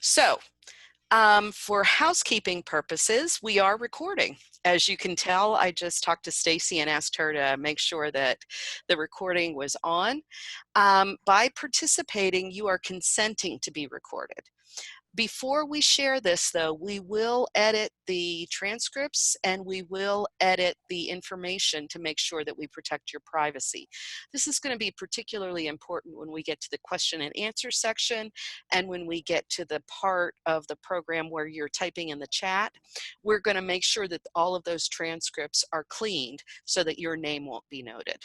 So, for housekeeping purposes, we are recording. As you can tell, I just talked to Stacy and asked her to make sure that the recording was on. By participating, you are consenting to be recorded. Before we share this, though, we will edit the transcripts and we will edit the information to make sure that we protect your privacy. This is going to be particularly important when we get to the question and answer section and when we get to the part of the program where you're typing in the chat. We're going to make sure that all of those transcripts are cleaned so that your name won't be noted.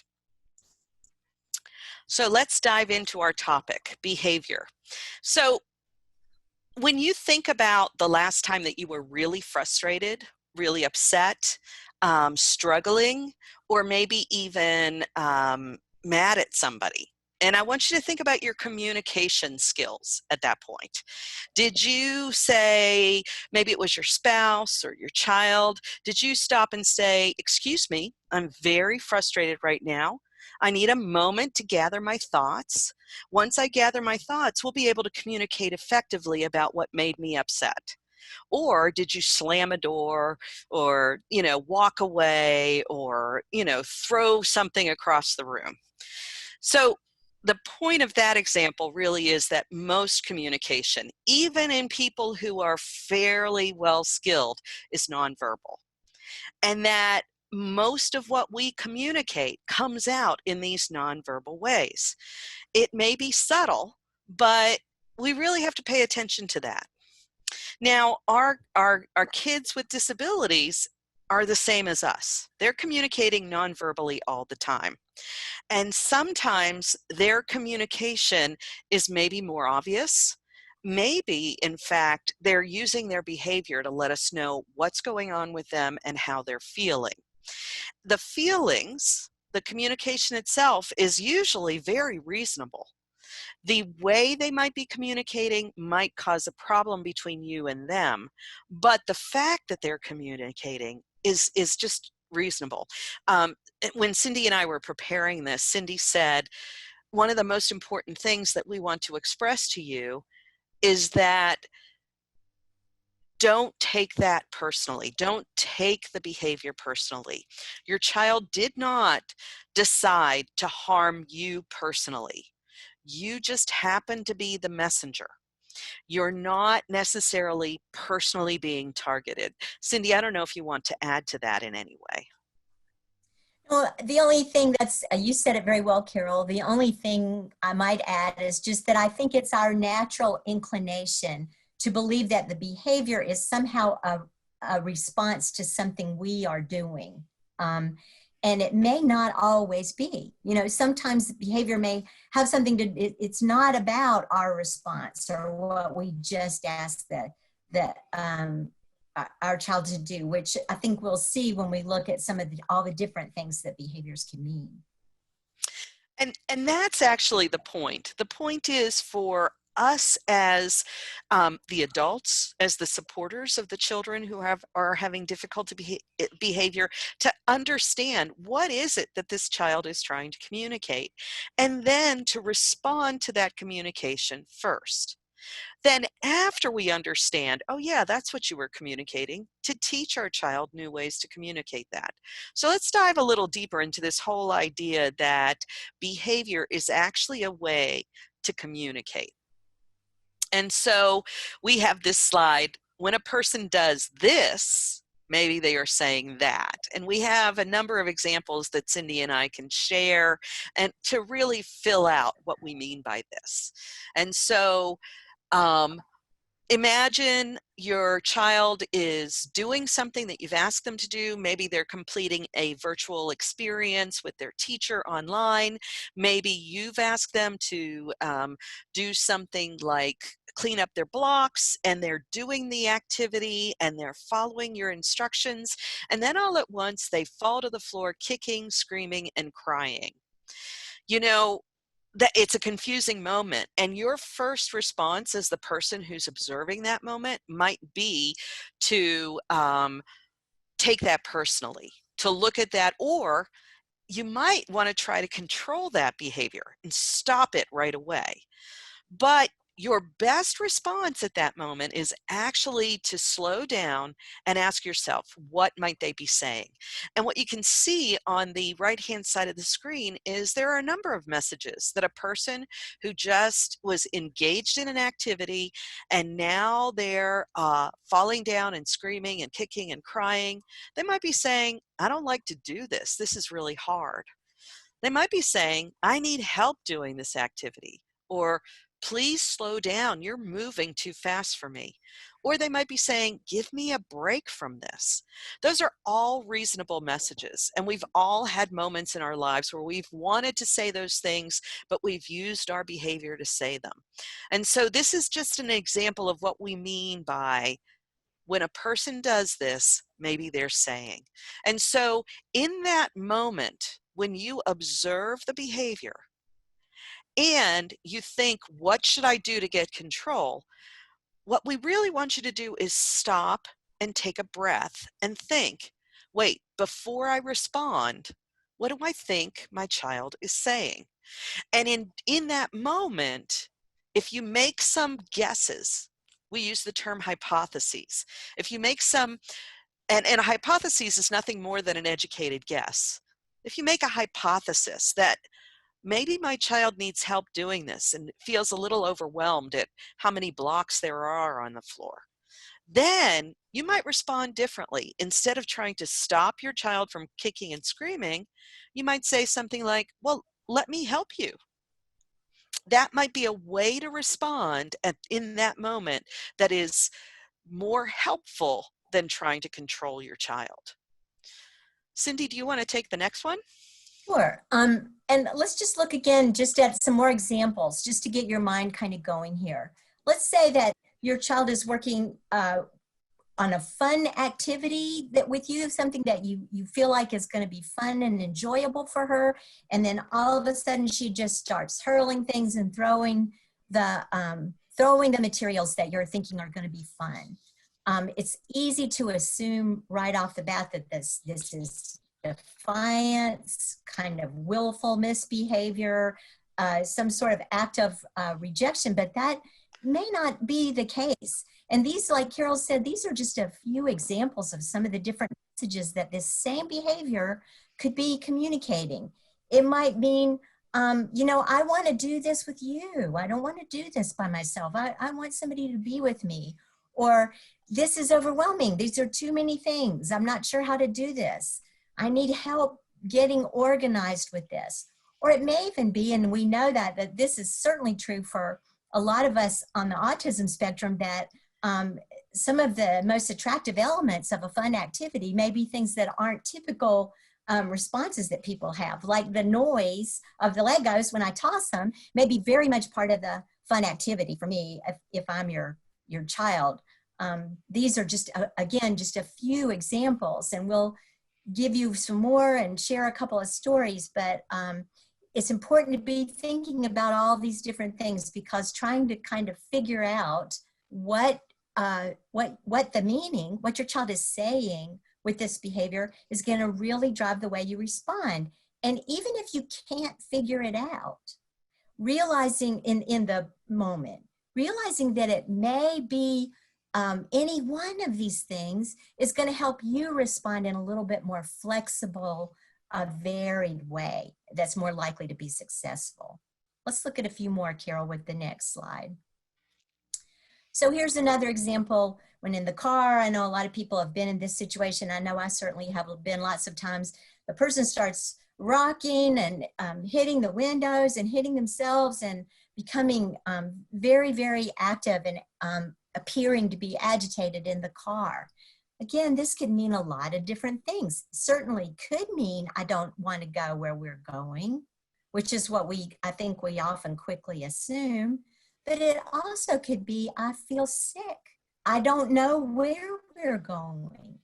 So let's dive into our topic, behavior. So when you think about the last time that you were really frustrated, really upset, struggling, or maybe even mad at somebody, and I want you to think about your communication skills at that point. Did you say, maybe it was your spouse or your child, did you stop and say, "Excuse me, I'm very frustrated right now. I need a moment to gather my thoughts. Once I gather my thoughts, we'll be able to communicate effectively about what made me upset." Or did you slam a door or, walk away or, throw something across the room? So the point of that example really is that most communication, even in people who are fairly well skilled, is nonverbal. And that most of what we communicate comes out in these nonverbal ways. It may be subtle, but we really have to pay attention to that. Now, our kids with disabilities are the same as us. They're communicating nonverbally all the time. And sometimes their communication is maybe more obvious. Maybe, in fact, they're using their behavior to let us know what's going on with them and how they're feeling. The feelings, the communication itself is usually very reasonable. The way they might be communicating might cause a problem between you and them, but the fact that they're communicating is just reasonable. When Cindy and I were preparing this, Cindy said, one of the most important things that we want to express to you is that don't take that personally. Don't take the behavior personally. Your child did not decide to harm you personally. You just happen to be the messenger. You're not necessarily personally being targeted. Cindy, I don't know if you want to add to that in any way. Well, the only thing you said it very well, Carol. The only thing I might add is just that I think it's our natural inclination to believe that the behavior is somehow a response to something we are doing. And it may not always be. Sometimes behavior may have something to, it's not about our response or what we just asked our child to do, which I think we'll see when we look at all the different things that behaviors can mean. And that's actually the point. The point is for us as the adults, as the supporters of the children who are having difficulty behavior, to understand what is it that this child is trying to communicate, and then to respond to that communication first. Then after we understand, oh yeah, that's what you were communicating, to teach our child new ways to communicate that. So let's dive a little deeper into this whole idea that behavior is actually a way to communicate. And so we have this slide. When a person does this, maybe they are saying that. And we have a number of examples that Cindy and I can share and to really fill out what we mean by this. And so imagine your child is doing something that you've asked them to do. Maybe they're completing a virtual experience with their teacher online. Maybe you've asked them to do something like clean up their blocks, and they're doing the activity and they're following your instructions. And then all at once they fall to the floor, kicking, screaming, and crying. That it's a confusing moment, and your first response as the person who's observing that moment might be to take that personally, to look at that, or you might want to try to control that behavior and stop it right away. But your best response at that moment is actually to slow down and ask yourself, what might they be saying? And what you can see on the right-hand side of the screen is there are a number of messages that a person who just was engaged in an activity and now they're falling down and screaming and kicking and crying, they might be saying, I don't like to do this. This is really hard. They might be saying, I need help doing this activity, or please slow down, you're moving too fast for me. Or they might be saying, give me a break from this. Those are all reasonable messages, and we've all had moments in our lives where we've wanted to say those things, but we've used our behavior to say them. And so this is just an example of what we mean by when a person does this, maybe they're saying. And so in that moment, when you observe the behavior and you think, what should I do to get control? What we really want you to do is stop and take a breath and think, wait, before I respond, what do I think my child is saying? And in that moment, if you make some guesses, we use the term hypotheses. If you make some, and a hypothesis is nothing more than an educated guess. If you make a hypothesis that maybe my child needs help doing this and feels a little overwhelmed at how many blocks there are on the floor, then you might respond differently. Instead of trying to stop your child from kicking and screaming, you might say something like, well, let me help you. That might be a way to respond in that moment that is more helpful than trying to control your child. Cindy, do you want to take the next one? Sure. And let's just look again just at some more examples, just to get your mind kind of going here. Let's say that your child is working on a fun activity that with you, something that you feel like is going to be fun and enjoyable for her, and then all of a sudden she just starts hurling things and throwing the materials that you're thinking are going to be fun. It's easy to assume right off the bat that this is defiance, kind of willful misbehavior, some sort of act of rejection, but that may not be the case. And these, like Carol said, these are just a few examples of some of the different messages that this same behavior could be communicating. It might mean, you know, I want to do this with you. I don't want to do this by myself. I want somebody to be with me. Or this is overwhelming. These are too many things. I'm not sure how to do this. I need help getting organized with this. Or it may even be, and we know that this is certainly true for a lot of us on the autism spectrum, that some of the most attractive elements of a fun activity may be things that aren't typical responses that people have, like the noise of the Legos when I toss them may be very much part of the fun activity for me if I'm your child. These are just, again, just a few examples, and we'll give you some more and share a couple of stories, but it's important to be thinking about all these different things, because trying to kind of figure out what the meaning, what your child is saying with this behavior is going to really drive the way you respond. And even if you can't figure it out, realizing in the moment, realizing that it may be any one of these things is going to help you respond in a little bit more flexible, varied way that's more likely to be successful. Let's look at a few more, Carol, with the next slide. So here's another example. When in the car, I know a lot of people have been in this situation. I know I certainly have been lots of times. The person starts rocking and hitting the windows and hitting themselves and becoming very, very active and appearing to be agitated in the car. Again, this could mean a lot of different things. Certainly could mean I don't want to go where we're going, which is what I think we often quickly assume. But it also could be, I feel sick. I don't know where we're going.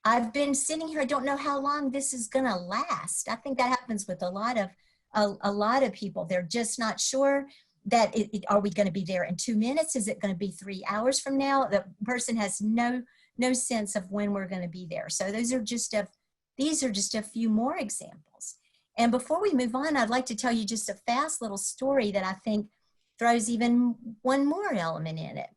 I've been sitting here, I don't know how long this is going to last. I think that happens with a lot of people. They're just not sure that are we going to be there in 2 minutes? Is it going to be 3 hours from now? The person has no sense of when we're going to be there. So these are just a few more examples. And before we move on, I'd like to tell you just a fast little story that I think throws even one more element in it.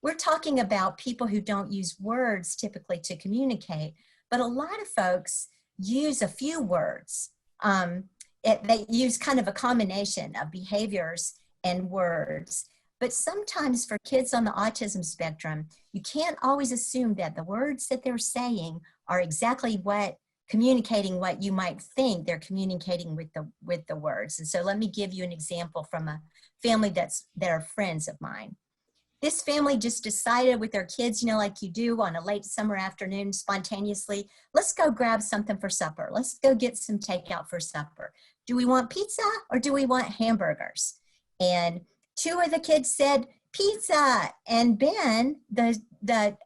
We're talking about people who don't use words typically to communicate, but a lot of folks use a few words. They use kind of a combination of behaviors and words. But sometimes for kids on the autism spectrum, you can't always assume that the words that they're saying are exactly what communicating what you might think they're communicating with the words. And so let me give you an example from a family that are friends of mine. This family just decided with their kids, you know, like you do on a late summer afternoon, spontaneously, let's go grab something for supper. Let's go get some takeout for supper. Do we want pizza or do we want hamburgers? And two of the kids said pizza. And Ben, the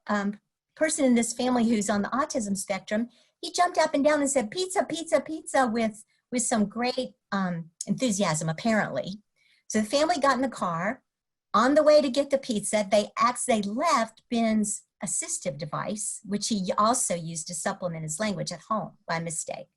person in this family who's on the autism spectrum, he jumped up and down and said pizza, pizza, pizza with some great enthusiasm, apparently. So the family got in the car. On the way to get the pizza, they left Ben's assistive device, which he also used to supplement his language at home by mistake.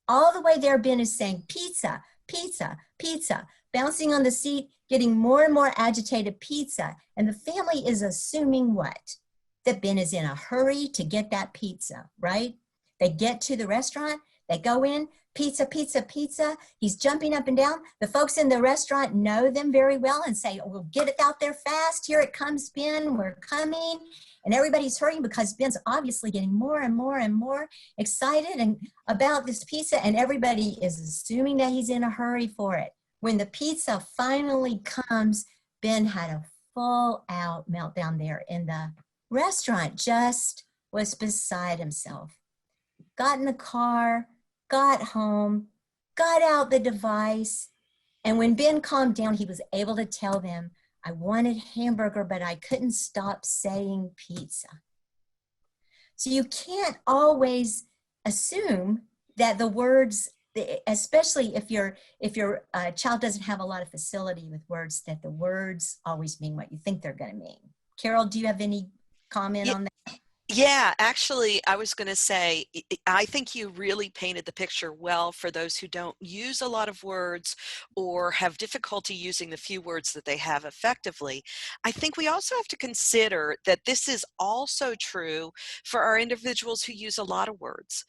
All the way there, Ben is saying pizza, pizza, pizza, bouncing on the seat, getting more and more agitated, pizza. And the family is assuming what? That Ben is in a hurry to get that pizza, right? They get to the restaurant, they go in, pizza, pizza, pizza. He's jumping up and down. The folks in the restaurant know them very well and say, oh, we'll get it out there fast. Here it comes, Ben, we're coming. And everybody's hurrying because Ben's obviously getting more and more and more excited about this pizza, and everybody is assuming that he's in a hurry for it. When the pizza finally comes, Ben had a full out meltdown there in the restaurant, just was beside himself. Got in the car, got home, got out the device, and when Ben calmed down, he was able to tell them, I wanted hamburger, but I couldn't stop saying pizza. So you can't always assume that the words, especially if your child doesn't have a lot of facility with words, that the words always mean what you think they're going to mean. Carol, do you have any comment on that? Yeah, actually, I was going to say, I think you really painted the picture well for those who don't use a lot of words or have difficulty using the few words that they have effectively. I think we also have to consider that this is also true for our individuals who use a lot of words.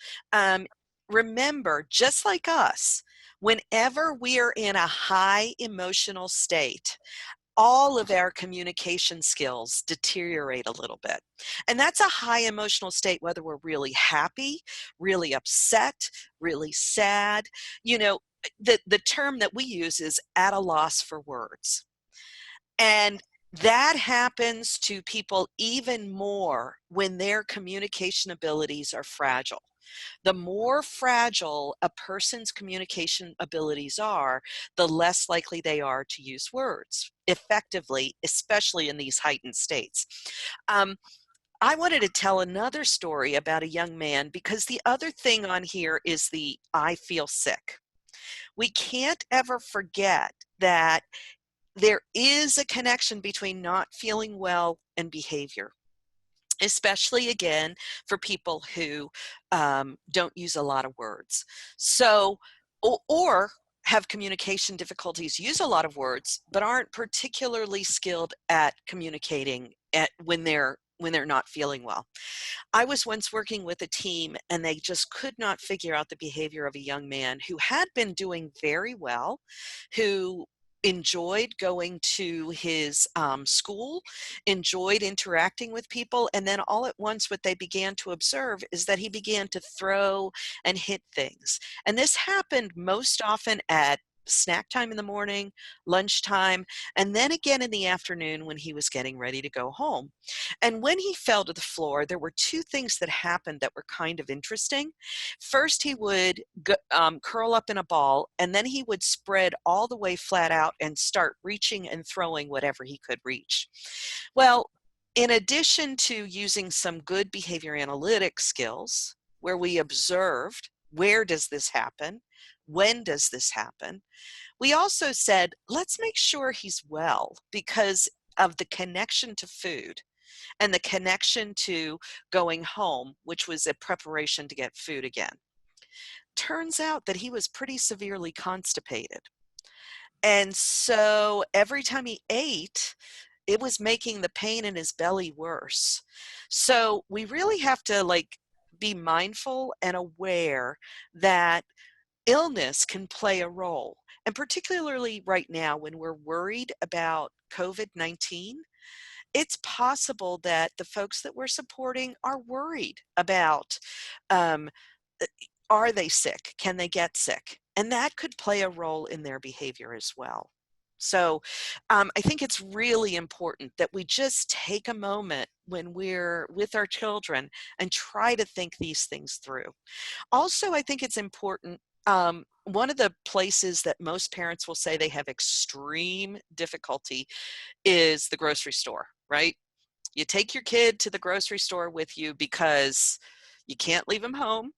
Remember, just like us, whenever we are in a high emotional state, all of our communication skills deteriorate a little bit. And that's a high emotional state, whether we're really happy, really upset, really sad. You know, the term that we use is at a loss for words. And that happens to people even more when their communication abilities are fragile. The more fragile a person's communication abilities are, the less likely they are to use words effectively, especially in these heightened states. I wanted to tell another story about a young man, because the other thing on here is the I feel sick. We can't ever forget that there is a connection between not feeling well and behavior, especially again for people who don't use a lot of words. So, or have communication difficulties, use a lot of words, but aren't particularly skilled at communicating when they're not feeling well. I was once working with a team, and they just could not figure out the behavior of a young man who had been doing very well, who enjoyed going to his school, enjoyed interacting with people, and then all at once what they began to observe is that he began to throw and hit things. And this happened most often at snack time in the morning, lunchtime, and then again in the afternoon when he was getting ready to go home. And when he fell to the floor, there were two things that happened that were kind of interesting. First, he would curl up in a ball, and then he would spread all the way flat out and start reaching and throwing whatever he could reach. Well, in addition to using some good behavior analytic skills, where we observed, where does this happen? When does this happen? We also said, let's make sure he's well, because of the connection to food and the connection to going home, which was a preparation to get food again. Turns out that he was pretty severely constipated. And so every time he ate, it was making the pain in his belly worse. So we really have to like be mindful and aware that illness can play a role. And particularly right now when we're worried about COVID-19, it's possible that the folks that we're supporting are worried about, um, uh, are they sick? Can they get sick? And that could play a role in their behavior as well. So I think it's really important that we just take a moment when we're with our children and try to think these things through. Also, I think it's important. One of the places that most parents will say they have extreme difficulty is the grocery store, right? You take your kid to the grocery store with you because you can't leave them home.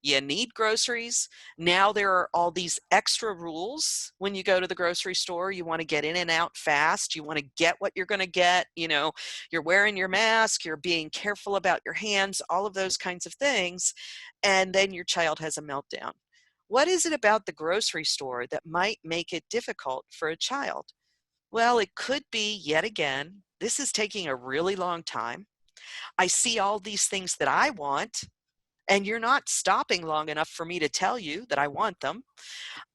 You need groceries. Now there are all these extra rules when you go to the grocery store. You want to get in and out fast. You want to get what you're going to get. You know, you're wearing your mask, you're being careful about your hands, all of those kinds of things. And then your child has a meltdown. What is it about the grocery store that might make it difficult for a child? Well, it could be, yet again, this is taking a really long time. I see all these things that I want, and you're not stopping long enough for me to tell you that I want them.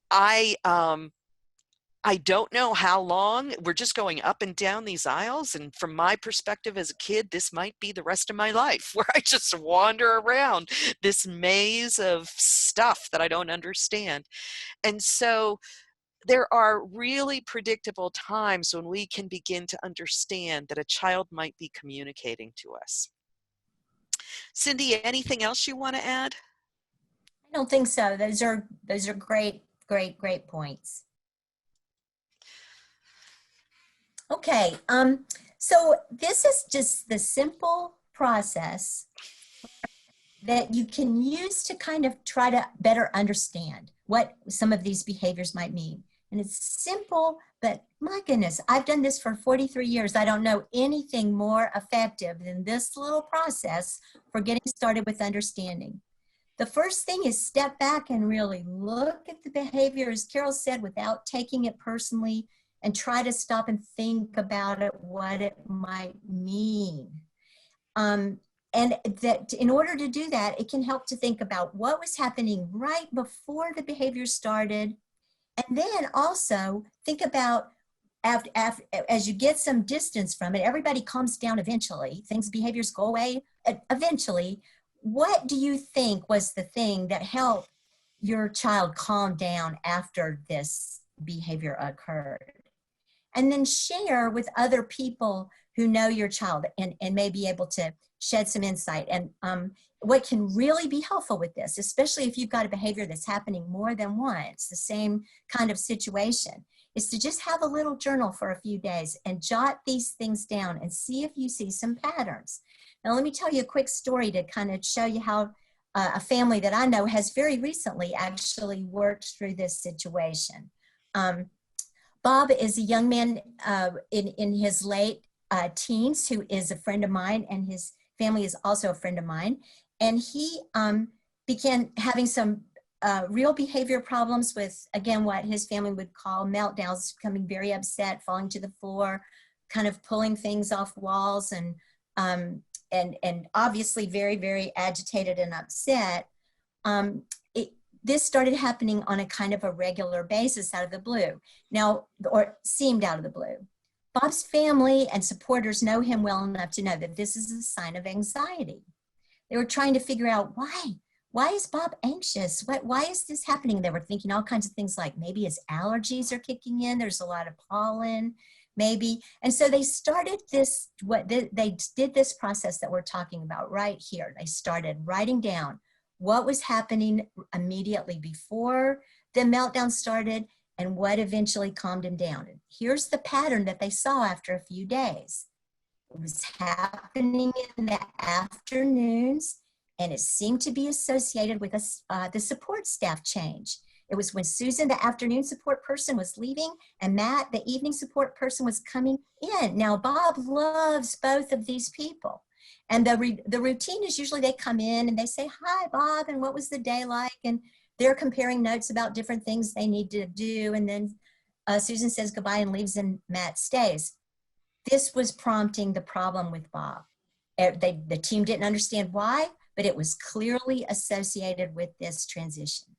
I um, I don't know how long. We're just going up and down these aisles, and from my perspective as a kid, this might be the rest of my life, where I just wander around this maze of stuff that I don't understand. And so there are really predictable times when we can begin to understand that a child might be communicating to us. Cindy, anything else you want to add? I don't think so. Those are great, great, great points. Okay, so this is just the simple process that you can use to kind of try to better understand what some of these behaviors might mean. And it's simple, but my goodness, I've done this for 43 years. I don't know anything more effective than this little process for getting started with understanding. The first thing is step back and really look at the behavior, as Carol said, without taking it personally, and try to stop and think about it, what it might mean. And that in order to do that, it can help to think about what was happening right before the behavior started. And then also think about as you get some distance from it, everybody calms down eventually. Behaviors go away eventually. What do you think was the thing that helped your child calm down after this behavior occurred? And then share with other people who know your child and may be able to shed some insight. And what can really be helpful with this, especially if you've got a behavior that's happening more than once, the same kind of situation, is to just have a little journal for a few days and jot these things down and see if you see some patterns. Now, let me tell you a quick story to kind of show you how a family that I know has very recently actually worked through this situation. Bob is a young man in his late teens who is a friend of mine, and his family is also a friend of mine. And he began having some real behavior problems with, again, what his family would call meltdowns, becoming very upset, falling to the floor, kind of pulling things off walls, and obviously very, very agitated and upset. This started happening on a kind of a regular basis out of the blue. Now, or seemed out of the blue. Bob's family and supporters know him well enough to know that this is a sign of anxiety. They were trying to figure out why. Why is Bob anxious? Why is this happening? They were thinking all kinds of things like maybe his allergies are kicking in. There's a lot of pollen, maybe. And so they started this, they did this process that we're talking about right here. They started writing down what was happening immediately before the meltdown started and what eventually calmed him down. And here's the pattern that they saw after a few days. It was happening in the afternoons, and it seemed to be associated with the support staff change. It was when Susan, the afternoon support person, was leaving, and Matt, the evening support person, was coming in. Now, Bob loves both of these people. And the routine is usually they come in and they say, "Hi, Bob, and what was the day like?" And they're comparing notes about different things they need to do. And then Susan says goodbye and leaves and Matt stays. This was prompting the problem with Bob. The team didn't understand why, but it was clearly associated with this transition.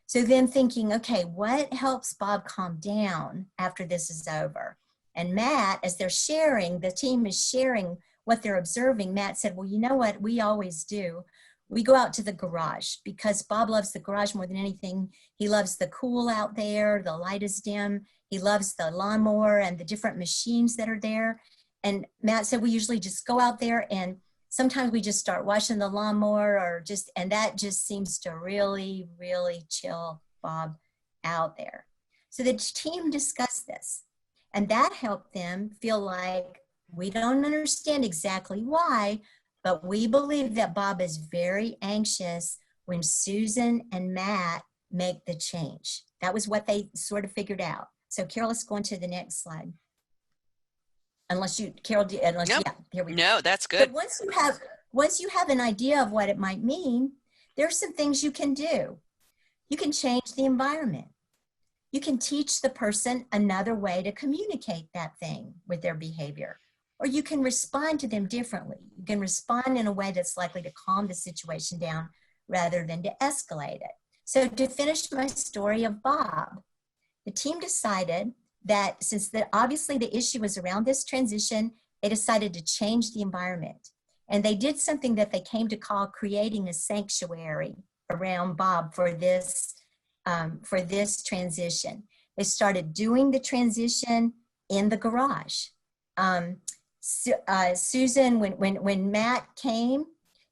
So then thinking, okay, what helps Bob calm down after this is over? And Matt, as they're sharing, the team is sharing what they're observing. Matt said, well, you know what we always do? We go out to the garage because Bob loves the garage more than anything. He loves the cool out there, the light is dim. He loves the lawnmower and the different machines that are there. And Matt said, we usually just go out there and sometimes we just start washing the lawnmower and that just seems to really, really chill Bob out there. So the team discussed this and that helped them feel like we don't understand exactly why, but we believe that Bob is very anxious when Susan and Matt make the change. That was what they sort of figured out. So Carol, let's go on to the next slide. Unless you, Carol, unless, Nope. yeah, here we go. No, that's good. But once you have an idea of what it might mean, there's some things you can do. You can change the environment. You can teach the person another way to communicate that thing with their behavior. Or you can respond to them differently. You can respond in a way that's likely to calm the situation down rather than to escalate it. So to finish my story of Bob, the team decided that since obviously the issue was around this transition, they decided to change the environment. And they did something that they came to call creating a sanctuary around Bob for this transition. They started doing the transition in the garage. Susan, when Matt came,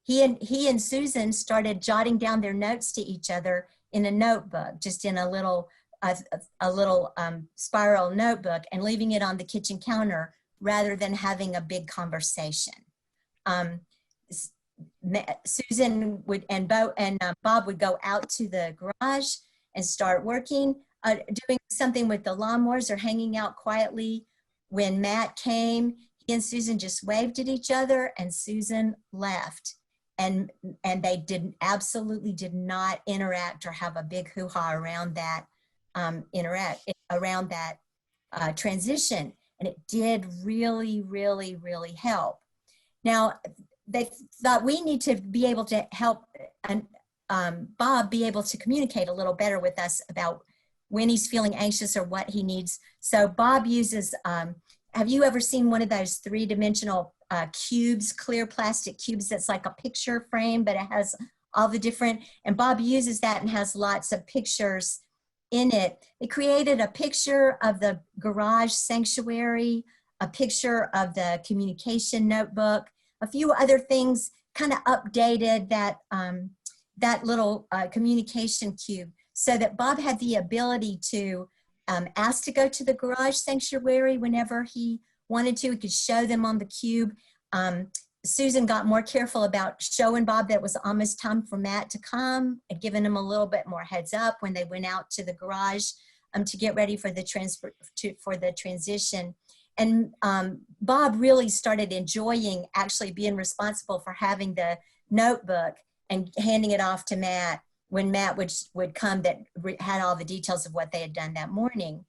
he and Susan started jotting down their notes to each other in a notebook, just in a little spiral notebook, and leaving it on the kitchen counter rather than having a big conversation. Susan and Bob would go out to the garage and start working, doing something with the lawnmowers or hanging out quietly. When Matt came, he and Susan just waved at each other and Susan left. And they absolutely did not interact or have a big hoo-ha around that transition. And it did really, really, really help. Now, they thought we need to be able to help Bob be able to communicate a little better with us about when he's feeling anxious or what he needs. So Bob uses, have you ever seen one of those three-dimensional cubes, clear plastic cubes that's like a picture frame, but it has all the different, and Bob uses that and has lots of pictures in it. They created a picture of the garage sanctuary, a picture of the communication notebook, a few other things, kind of updated that little communication cube so that Bob had the ability to ask to go to the garage sanctuary whenever he wanted to. He could show them on the cube. Susan got more careful about showing Bob that it was almost time for Matt to come and giving him a little bit more heads up when they went out to the garage to get ready for the transition. And Bob really started enjoying actually being responsible for having the notebook and handing it off to Matt when Matt would come that had all the details of what they had done that morning.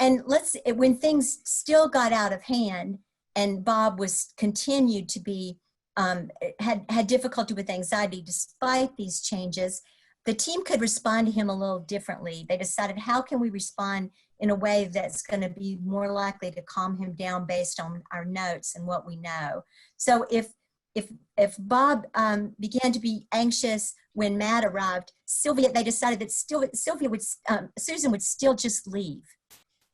And when things still got out of hand and Bob continued to be, had difficulty with anxiety despite these changes, the team could respond to him a little differently. They decided, how can we respond in a way that's going to be more likely to calm him down based on our notes and what we know? So if Bob began to be anxious when Matt arrived, they decided that Susan would still just leave.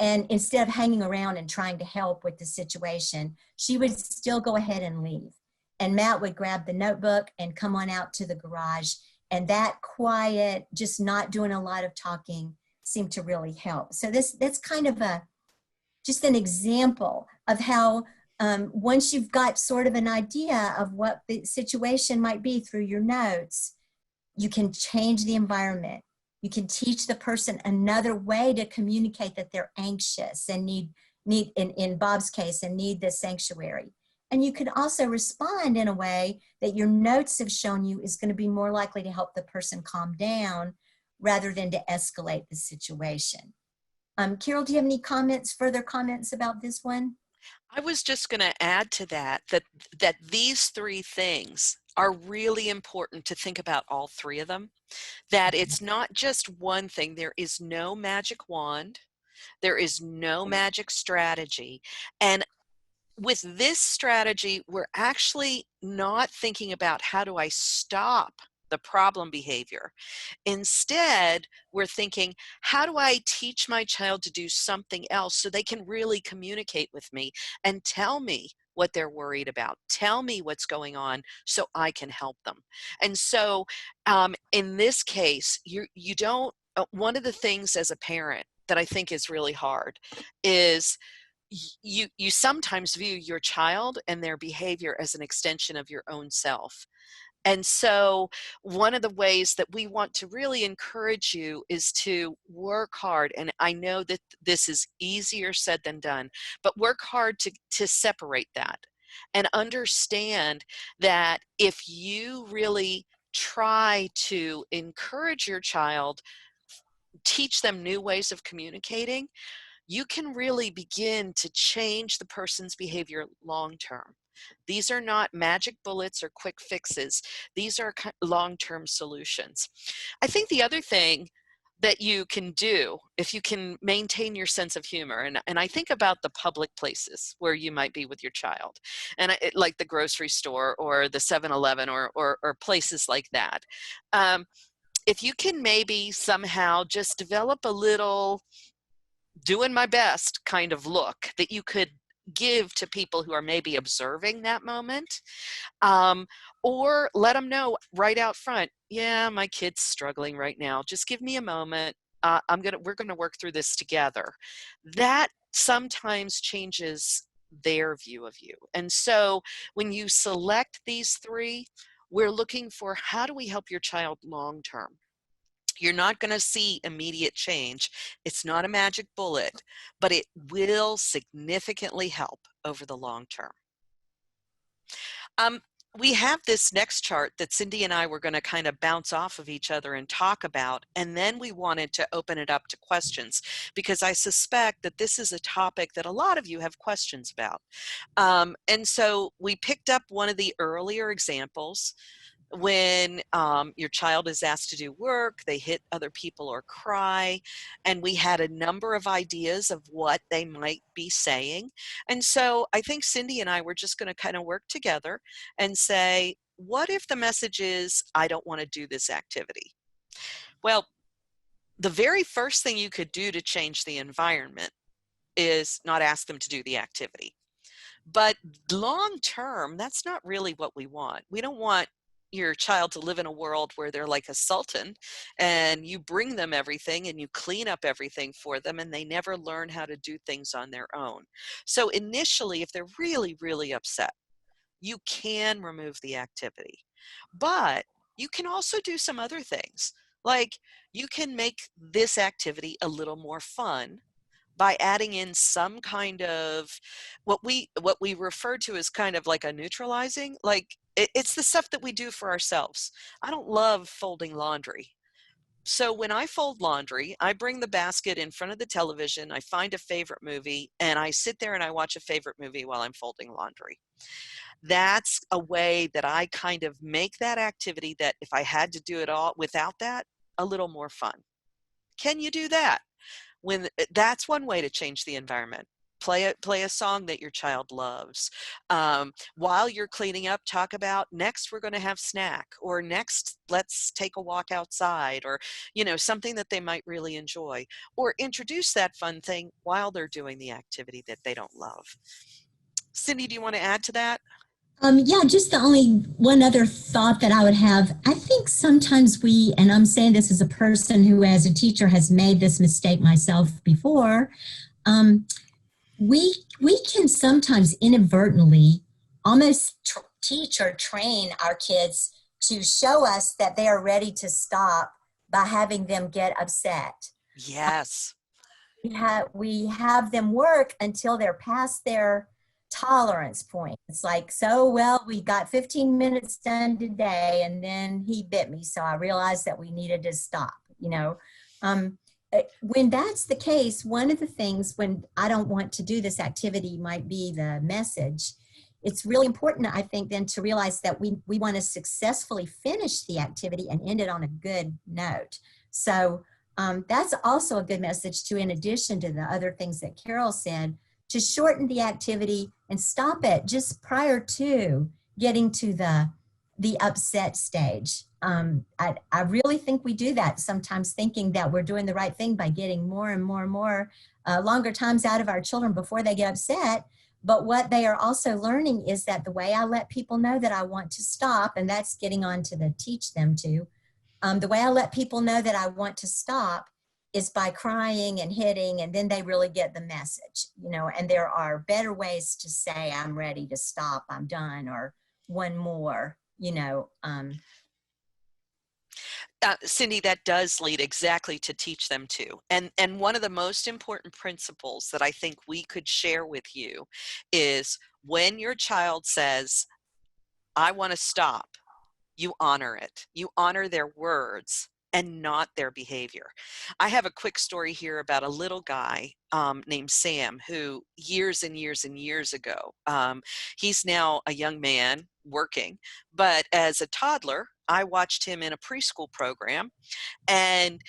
And instead of hanging around and trying to help with the situation, she would still go ahead and leave. And Matt would grab the notebook and come on out to the garage. And that quiet, just not doing a lot of talking, seemed to really help. So that's kind of just an example of how once you've got sort of an idea of what the situation might be through your notes, you can change the environment. You can teach the person another way to communicate that they're anxious and need in Bob's case, and need the sanctuary. And you can also respond in a way that your notes have shown you is going to be more likely to help the person calm down rather than to escalate the situation. Carol, do you have any comments, further comments about this one? I was just going to add to that these three things are really important to think about, all three of them, that it's not just one thing. There is no magic wand. There is no magic strategy. And with this strategy, we're actually not thinking about how do I stop the problem behavior. Instead, we're thinking, how do I teach my child to do something else so they can really communicate with me and tell me what they're worried about, tell me what's going on so I can help them. And so in this case, you don't, one of the things as a parent that I think is really hard is you sometimes view your child and their behavior as an extension of your own self. And so one of the ways that we want to really encourage you is to work hard. And I know that this is easier said than done, but work hard to separate that and understand that if you really try to encourage your child, teach them new ways of communicating, you can really begin to change the person's behavior long term. These are not magic bullets or quick fixes. These are long-term solutions. I think the other thing that you can do if you can maintain your sense of humor, and I think about the public places where you might be with your child, and like the grocery store or the 7-Eleven or places like that. If you can maybe somehow just develop a little doing my best kind of look that you could give to people who are maybe observing that moment, or let them know right out front, yeah, my kid's struggling right now, just give me a moment, we're gonna work through this together. That sometimes changes their view of you. And so when you select these three, we're looking for, how do we help your child long term? You're not going to see immediate change. It's not a magic bullet, but it will significantly help over the long term. We have this next chart that Cindy and I were going to kind of bounce off of each other and talk about, and then we wanted to open it up to questions because I suspect that this is a topic that a lot of you have questions about. And so we picked up one of the earlier examples when your child is asked to do work, they hit other people or cry, and we had a number of ideas of what they might be saying. And so I think Cindy and I were just going to kind of work together and say, what if the message is, I don't want to do this activity? Well, the very first thing you could do to change the environment is not ask them to do the activity. But long term, that's not really what we want. We don't want your child to live in a world where they're like a sultan and you bring them everything and you clean up everything for them and they never learn how to do things on their own. So initially, if they're really, really upset, you can remove the activity. But you can also do some other things. Like you can make this activity a little more fun by adding in some kind of what we refer to as kind of like a neutralizing, like it's the stuff that we do for ourselves. I don't love folding laundry. So when I fold laundry, I bring the basket in front of the television, I find a favorite movie, and I sit there and I watch a favorite movie while I'm folding laundry. That's a way that I kind of make that activity that if I had to do it all without that, a little more fun. Can you do that? That's one way to change the environment. Play a song that your child loves. While you're cleaning up, talk about, next we're going to have snack, or next let's take a walk outside, or something that they might really enjoy, or introduce that fun thing while they're doing the activity that they don't love. Cindy, do you want to add to that? Yeah, just the only one other thought that I would have. I think sometimes and I'm saying this as a person who as a teacher has made this mistake myself before, we can sometimes inadvertently almost teach or train our kids to show us that they are ready to stop by having them get upset. Yes. We have them work until they're past their tolerance point. It's like, so, well, we got 15 minutes done today and then he bit me. So I realized that we needed to stop, When that's the case, one of the things when I don't want to do this activity might be the message. It's really important, I think, then to realize that we want to successfully finish the activity and end it on a good note. So that's also a good message too, in addition to the other things that Carol said, to shorten the activity and stop it just prior to getting to the upset stage. I really think we do that sometimes, thinking that we're doing the right thing by getting more and more and more longer times out of our children before they get upset. But what they are also learning is that the way I let people know that I want to stop, and that's getting on to the teach them to, the way I let people know that I want to stop is by crying and hitting, and then they really get the message, you know, and there are better ways to say, I'm ready to stop, I'm done, or one more, you know. Cindy, that does lead exactly to teach them to. And one of the most important principles that I think we could share with you is when your child says, I want to stop, you honor it. You honor their words and not their behavior. I have a quick story here about a little guy named Sam who years and years and years ago, he's now a young man working, but as a toddler, I watched him in a preschool program, and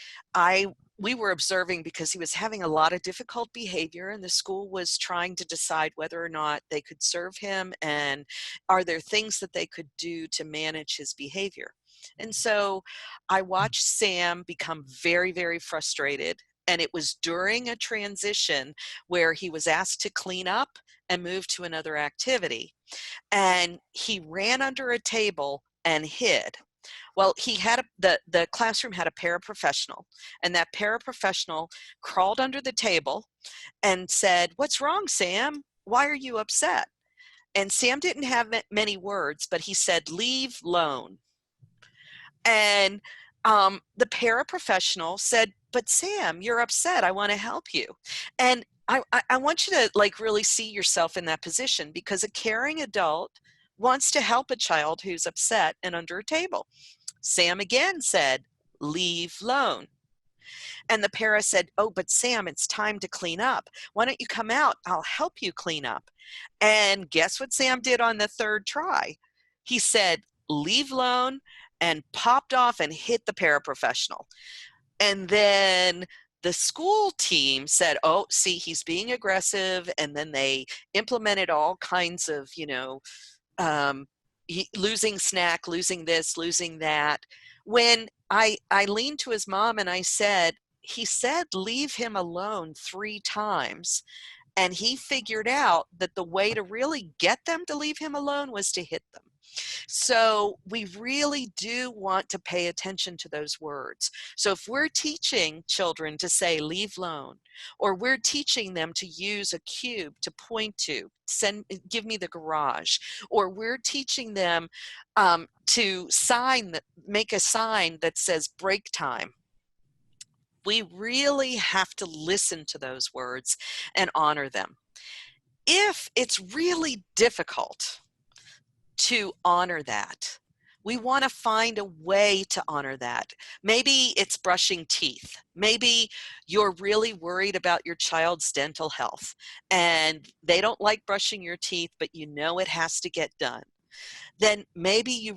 we were observing because he was having a lot of difficult behavior, and the school was trying to decide whether or not they could serve him and are there things that they could do to manage his behavior. And so I watched Sam become very, very frustrated. And it was during a transition where he was asked to clean up and move to another activity. And he ran under a table and hid. Well, he had the classroom had a paraprofessional, and that paraprofessional crawled under the table and said, "What's wrong, Sam? Why are you upset?" And Sam didn't have many words, but he said, "Leave alone." And the paraprofessional said, "But Sam, you're upset. I want to help you." And I want you to like really see yourself in that position, because a caring adult wants to help a child who's upset and under a table. Sam again said, "Leave alone." And the para said, "Oh, but Sam, it's time to clean up. Why don't you come out? I'll help you clean up." And guess what Sam did on the third try? He said, "Leave alone," and popped off and hit the paraprofessional. And then the school team said, "Oh, see, he's being aggressive." And then they implemented all kinds of, um, losing snack, losing this, losing that. When I leaned to his mom and I said, he said, "Leave him alone" 3 times. And he figured out that the way to really get them to leave him alone was to hit them. So we really do want to pay attention to those words. So if we're teaching children to say "leave alone," or we're teaching them to use a cube to point to, give me the garage, or we're teaching them to make a sign that says break time, we really have to listen to those words and honor them. If it's really difficult to honor that, we want to find a way to honor that. Maybe it's brushing teeth. Maybe you're really worried about your child's dental health and they don't like brushing your teeth, but you know it has to get done. Then maybe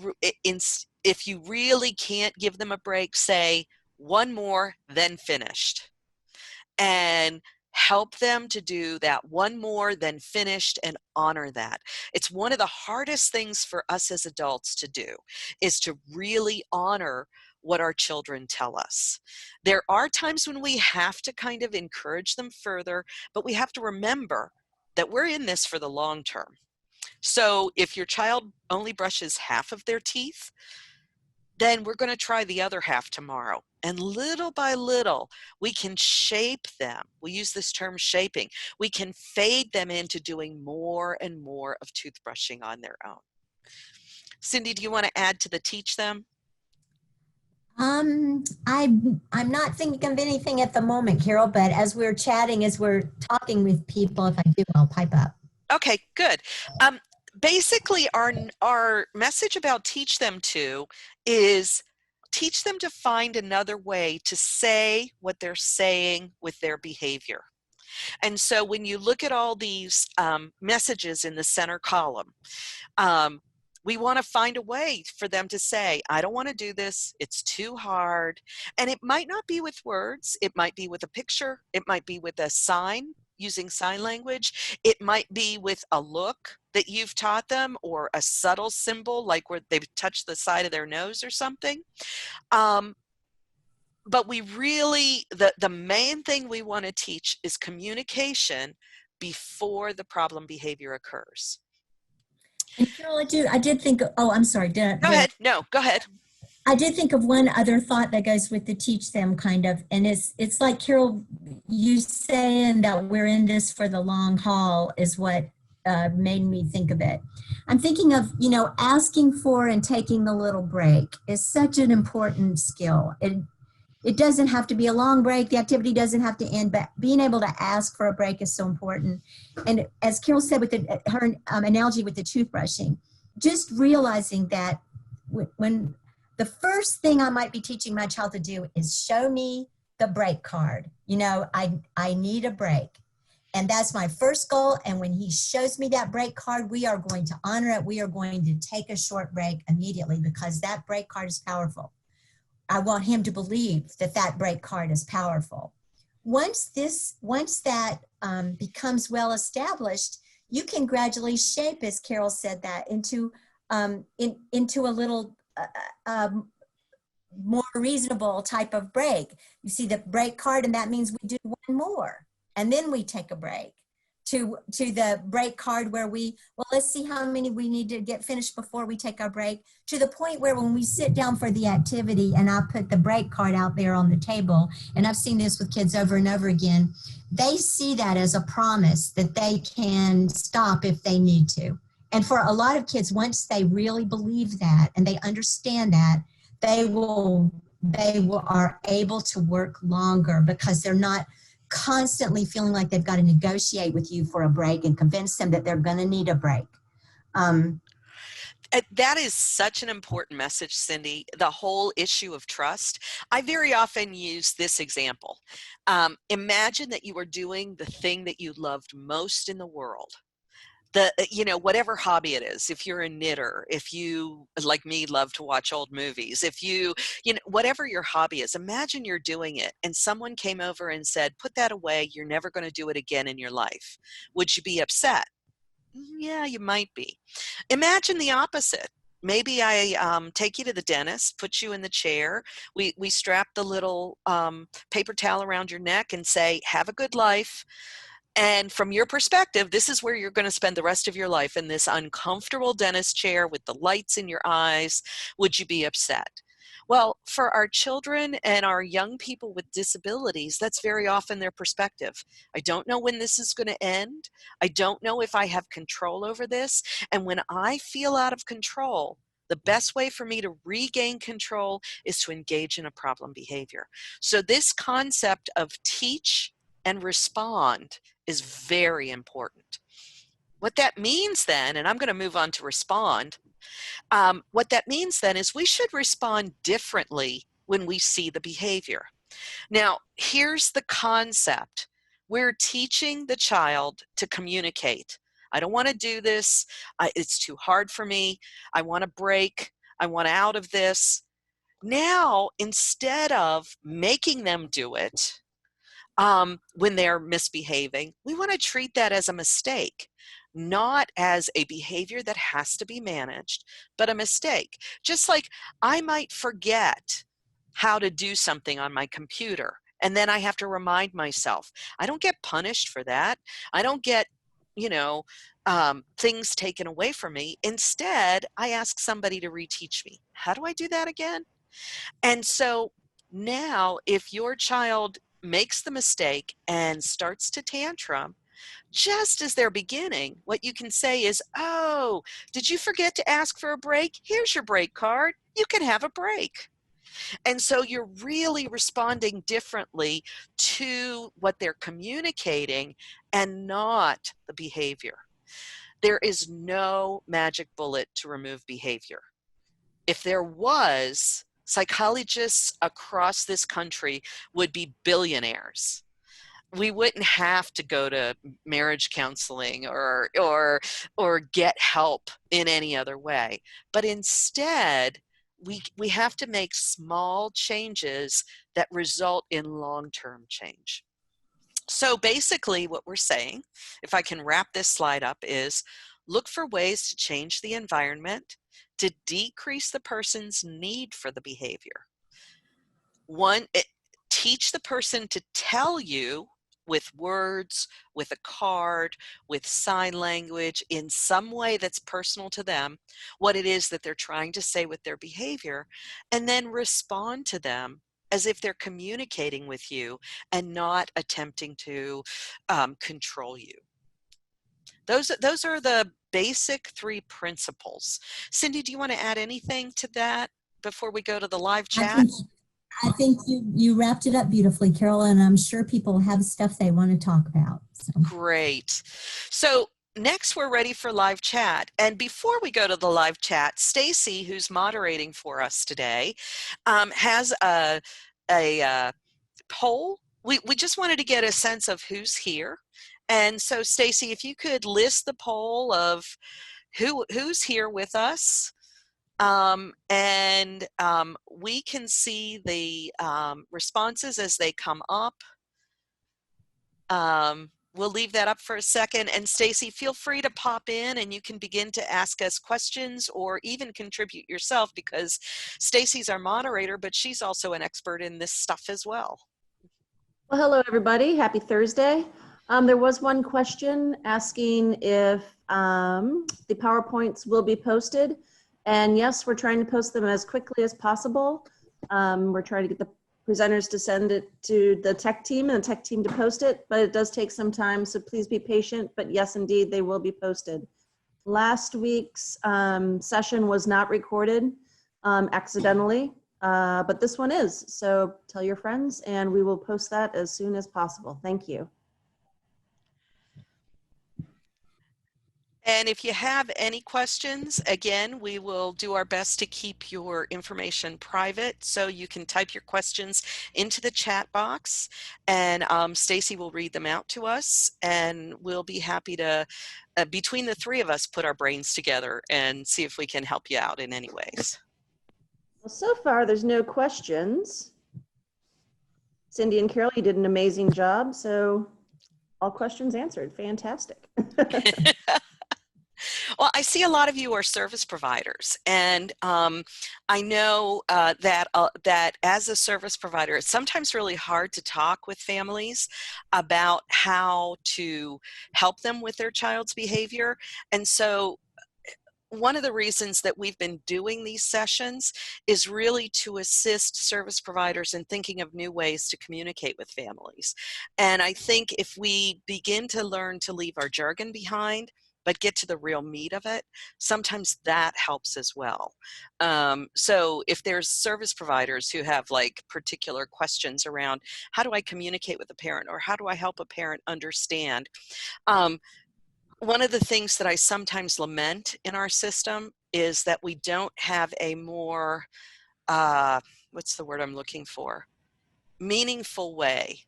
if you really can't give them a break, say one more, then finished. And help them to do that one more, then finished, and honor that. It's one of the hardest things for us as adults to do, is to really honor what our children tell us. There are times when we have to kind of encourage them further, but we have to remember that we're in this for the long term. So if your child only brushes half of their teeth, then we're going to try the other half tomorrow. And little by little, we can shape them. We use this term shaping. We can fade them into doing more and more of toothbrushing on their own. Cindy, do you want to add to the teach them? I'm not thinking of anything at the moment, Carol, but as we're chatting, as we're talking with people, if I do, I'll pipe up. Okay, good. Basically, our message about teach them to is teach them to find another way to say what they're saying with their behavior. And so when you look at all these messages in the center column, we want to find a way for them to say, I don't want to do this. It's too hard. And it might not be with words. It might be with a picture. It might be with a sign, using sign language. It might be with a look that you've taught them, or a subtle symbol like where they've touched the side of their nose or something. But we really, the main thing we want to teach is communication before the problem behavior occurs. And Carol, I did think, oh, I'm sorry. Go ahead. No, go ahead. I did think of one other thought that goes with the teach them kind of, and it's like, Carol, you saying that we're in this for the long haul is what made me think of it. I'm thinking of, asking for and taking the little break is such an important skill. It doesn't have to be a long break. The activity doesn't have to end, but being able to ask for a break is so important. And as Carol said with her analogy with the toothbrushing, just realizing that when the first thing I might be teaching my child to do is show me the break card. I need a break. And that's my first goal. And when he shows me that break card, we are going to honor it. We are going to take a short break immediately because that break card is powerful. I want him to believe that that break card is powerful. Once that becomes well established, you can gradually shape, as Carol said, that into a little more reasonable type of break. You see the break card, and that means we do one more, and then we take a break. To the break card where let's see how many we need to get finished before we take our break, to the point where when we sit down for the activity and I put the break card out there on the table, and I've seen this with kids over and over again, they see that as a promise that they can stop if they need to. And for a lot of kids, once they really believe that and they understand that, they are able to work longer because they're not constantly feeling like they've got to negotiate with you for a break and convince them that they're going to need a break. That is such an important message, Cindy, the whole issue of trust. I very often use this example. Imagine that you are doing the thing that you loved most in the world. Whatever hobby it is, if you're a knitter, if you, like me, love to watch old movies, if whatever your hobby is, imagine you're doing it and someone came over and said, put that away, you're never going to do it again in your life. Would you be upset? Yeah, you might be. Imagine the opposite. Maybe I take you to the dentist, put you in the chair, we strap the little paper towel around your neck and say, have a good life. And from your perspective, this is where you're going to spend the rest of your life, in this uncomfortable dentist chair with the lights in your eyes. Would you be upset? Well, for our children and our young people with disabilities, that's very often their perspective. I don't know when this is going to end. I don't know if I have control over this. And when I feel out of control, the best way for me to regain control is to engage in a problem behavior. So this concept of teach and respond is very important. What that means then, and I'm going to move on to respond, what that means then is we should respond differently when we see the behavior. Now, here's the concept. We're teaching the child to communicate. I don't want to do this. It's too hard for me. I want a break. I want out of this. Now, instead of making them do it, when they're misbehaving, we want to treat that as a mistake, not as a behavior that has to be managed, but a mistake. Just like I might forget how to do something on my computer, and then I have to remind myself. I don't get punished for that. I don't get, things taken away from me. Instead, I ask somebody to reteach me. How do I do that again? And so now, if your child makes the mistake and starts to tantrum, just as they're beginning, what you can say is, oh, did you forget to ask for a break? Here's your break card. You can have a break. And so you're really responding differently to what they're communicating and not the behavior. There is no magic bullet to remove behavior. If there was, psychologists across this country would be billionaires. We wouldn't have to go to marriage counseling or get help in any other way. But instead, we have to make small changes that result in long-term change. So basically what we're saying, if I can wrap this slide up, is look for ways to change the environment to decrease the person's need for the behavior. Teach the person to tell you with words, with a card, with sign language, in some way that's personal to them, what it is that they're trying to say with their behavior, and then respond to them as if they're communicating with you and not attempting to control you. Those are the basic 3 principles. Cindy, do you want to add anything to that before we go to the live chat? I think you wrapped it up beautifully, Carol, and I'm sure people have stuff they want to talk about. So. Great. So next we're ready for live chat. And before we go to the live chat, Stacy, who's moderating for us today, has a poll. We just wanted to get a sense of who's here. And so Stacy, if you could list the poll of who's here with us. We can see the responses as they come up. We'll leave that up for a second. And Stacy, feel free to pop in and you can begin to ask us questions or even contribute yourself, because Stacy's our moderator, but she's also an expert in this stuff as well. Well, hello, everybody. Happy Thursday. There was one question asking if the PowerPoints will be posted. And yes, we're trying to post them as quickly as possible. We're trying to get the presenters to send it to the tech team and the tech team to post it, but it does take some time, so please be patient. But yes, indeed, they will be posted. Last week's session was not recorded accidentally, but this one is. So tell your friends and we will post that as soon as possible. Thank you. And if you have any questions, again, we will do our best to keep your information private, so you can type your questions into the chat box and Stacy will read them out to us, and we'll be happy to, between the 3 of us, put our brains together and see if we can help you out in any ways. Well, so far there's no questions. Cindy and Carol, you did an amazing job, so all questions answered. Fantastic. Well, I see a lot of you are service providers, and I know that as a service provider, it's sometimes really hard to talk with families about how to help them with their child's behavior. And so one of the reasons that we've been doing these sessions is really to assist service providers in thinking of new ways to communicate with families. And I think if we begin to learn to leave our jargon behind, but get to the real meat of it, sometimes that helps as well. So if there's service providers who have like particular questions around how do I communicate with a parent, or how do I help a parent understand, one of the things that I sometimes lament in our system is that we don't have a more, what's the word I'm looking for? Meaningful way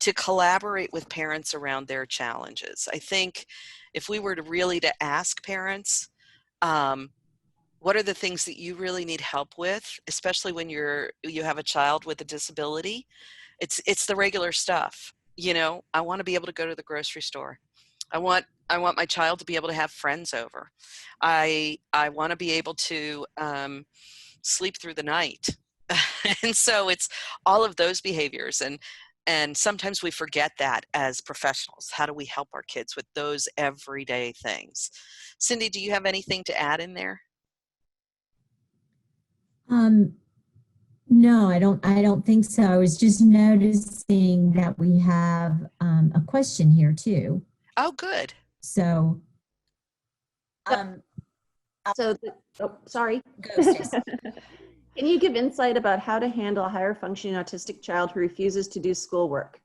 to collaborate with parents around their challenges. I think if we were to really to ask parents, what are the things that you really need help with, especially when you have a child with a disability? It's the regular stuff. You know, I want to be able to go to the grocery store. I want my child to be able to have friends over. I want to be able to sleep through the night. And so it's all of those behaviors. And sometimes we forget that as professionals. How do we help our kids with those everyday things? Cindy, do you have anything to add in there? No, I don't think so. I was just noticing that we have a question here too. Oh, good. So, sorry. Go, Stacey. Can you give insight about how to handle a higher functioning autistic child who refuses to do schoolwork?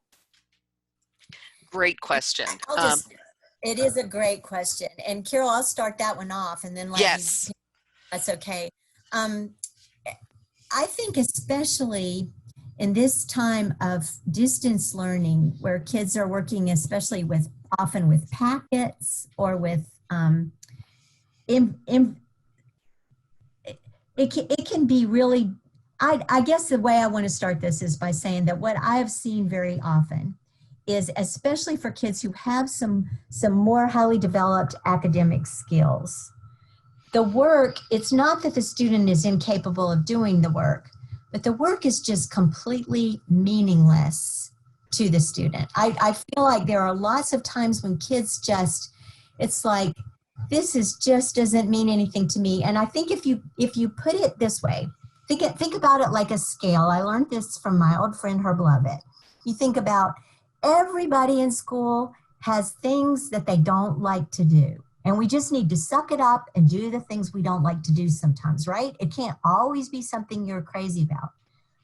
Great question. It is a great question. And Carol, I'll start that one off and then let yes. you. That's okay. I think especially in this time of distance learning, where kids are working, especially often with packets or with, it can be really, I guess the way I want to start this is by saying that what I have seen very often is, especially for kids who have some more highly developed academic skills, the work, it's not that the student is incapable of doing the work, but the work is just completely meaningless to the student. I feel like there are lots of times when kids just, it's like, this is just doesn't mean anything to me. And I think if you put it this way, think about it like a scale. I learned this from my old friend Herb Lovett. You think about everybody in school has things that they don't like to do. And we just need to suck it up and do the things we don't like to do sometimes, right? It can't always be something you're crazy about.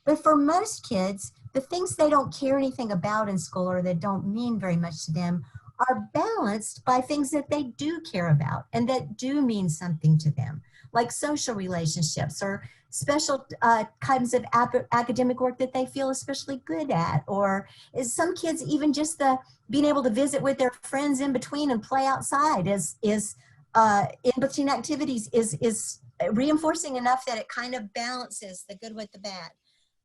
But for most kids, the things they don't care anything about in school or that don't mean very much to them are balanced by things that they do care about and that do mean something to them, like social relationships or special kinds of academic work that they feel especially good at, or is some kids even just the being able to visit with their friends in between and play outside is in between activities is reinforcing enough that it kind of balances the good with the bad.